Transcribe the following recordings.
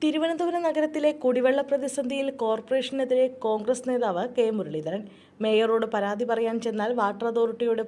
തിരുവനന്തപുരം നഗരത്തിലെ കുടിവെള്ള പ്രതിസന്ധിയിൽ കോർപ്പറേഷനെതിരെ കോൺഗ്രസ് നേതാവ് കെ മുരളീധരൻ. മേയറോട് പരാതി പറയാൻ ചെന്നാൽ വാട്ടർ അതോറിറ്റിയോട്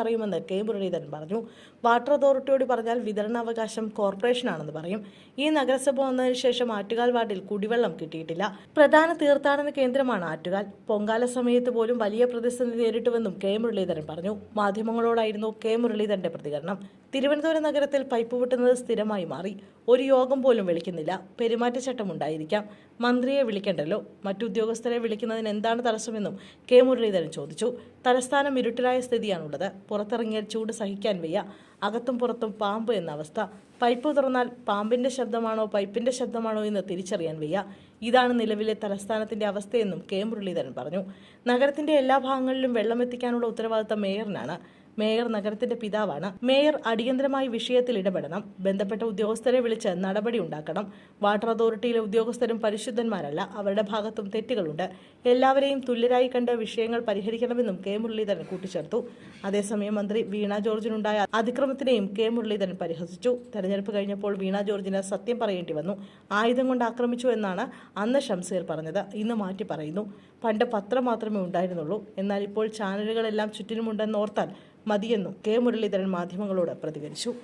പറയുമെന്ന് കെ മുരളീധരൻ പറഞ്ഞു. വാട്ടർ അതോറിറ്റിയോട് പറഞ്ഞാൽ വിതരണാവകാശം കോർപ്പറേഷനാണെന്ന് പറയും. ഈ നഗരസഭ വന്നതിന് ശേഷം ആറ്റുകാൽ വാർഡിൽ കുടിവെള്ളം കിട്ടിയിട്ടില്ല. പ്രധാന തീർത്ഥാടന കേന്ദ്രമാണ് ആറ്റുകാൽ. പൊങ്കാല സമയത്ത് പോലും വലിയ പ്രതിസന്ധി നേരിട്ടുവെന്നും കെ മുരളീധരൻ പറഞ്ഞു. മാധ്യമങ്ങളോടായിരുന്നു കെ മുരളീധരന്റെ പ്രതികരണം. തിരുവനന്തപുരം നഗരത്തിൽ പൈപ്പ് പൊട്ടുന്നത് സ്ഥിരമായി മാറി. ഒരു യോഗം പോലും വിളിക്കുന്നില്ല. പെരുമാറ്റച്ചട്ടം ഉണ്ടായിരിക്കാം. മന്ത്രിയെ വിളിക്കണ്ടല്ലോ. മറ്റുദ്യോഗസ്ഥരെ വിളിക്കുന്നതിന് എന്താണ് തടസ്സമെന്നും കെ മുരളീധരൻ ചോദിച്ചു. തലസ്ഥാനം ഇരുട്ടിലായ സ്ഥിതിയാണുള്ളത്. പുറത്തിറങ്ങിയാൽ ചൂട് സഹിക്കാൻ വയ്യ. അകത്തും പുറത്തും പാമ്പ് എന്ന അവസ്ഥ. പൈപ്പ് തുറന്നാൽ പാമ്പിന്റെ ശബ്ദമാണോ പൈപ്പിന്റെ ശബ്ദമാണോ എന്ന് തിരിച്ചറിയാൻ വയ്യ. ഇതാണ് നിലവിലെ തലസ്ഥാനത്തിന്റെ അവസ്ഥയെന്നും കെ മുരളീധരൻ പറഞ്ഞു. നഗരത്തിന്റെ എല്ലാ ഭാഗങ്ങളിലും വെള്ളമെത്തിക്കാനുള്ള ഉത്തരവാദിത്തം മേയറിനാണ്. മേയർ നഗരത്തിന്റെ പിതാവാണ്. മേയർ അടിയന്തരമായി വിഷയത്തിൽ ഇടപെടണം. ബന്ധപ്പെട്ട ഉദ്യോഗസ്ഥരെ വിളിച്ച് നടപടി ഉണ്ടാക്കണം. വാട്ടർ അതോറിറ്റിയിലെ ഉദ്യോഗസ്ഥരും പരിശുദ്ധന്മാരല്ല. അവരുടെ ഭാഗത്തും തെറ്റുകളുണ്ട്. എല്ലാവരെയും തുല്യരായി കണ്ട് വിഷയങ്ങൾ പരിഹരിക്കണമെന്നും കെ മുരളീധരൻ കൂട്ടിച്ചേർത്തു. അതേസമയം മന്ത്രി വീണ ജോർജിനുണ്ടായ അതിക്രമത്തിനെയും കെ മുരളീധരൻ പരിഹസിച്ചു. തെരഞ്ഞെടുപ്പ് കഴിഞ്ഞപ്പോൾ വീണ ജോർജിന് സത്യം പറയേണ്ടി വന്നു. ആയുധം കൊണ്ട് ആക്രമിച്ചു എന്നാണ് അന്ന് ഷംസീർ പറഞ്ഞത്. ഇന്ന് മാറ്റി പറയുന്നു. പണ്ട് പത്രം മാത്രമേ ഉണ്ടായിരുന്നുള്ളൂ. എന്നാൽ ഇപ്പോൾ ചാനലുകളെല്ലാം ചുറ്റിനുമുണ്ടെന്നോർത്താൽ മതിയെന്നും കെ മുരളീധരൻ മാധ്യമങ്ങളോട് പ്രതികരിച്ചു.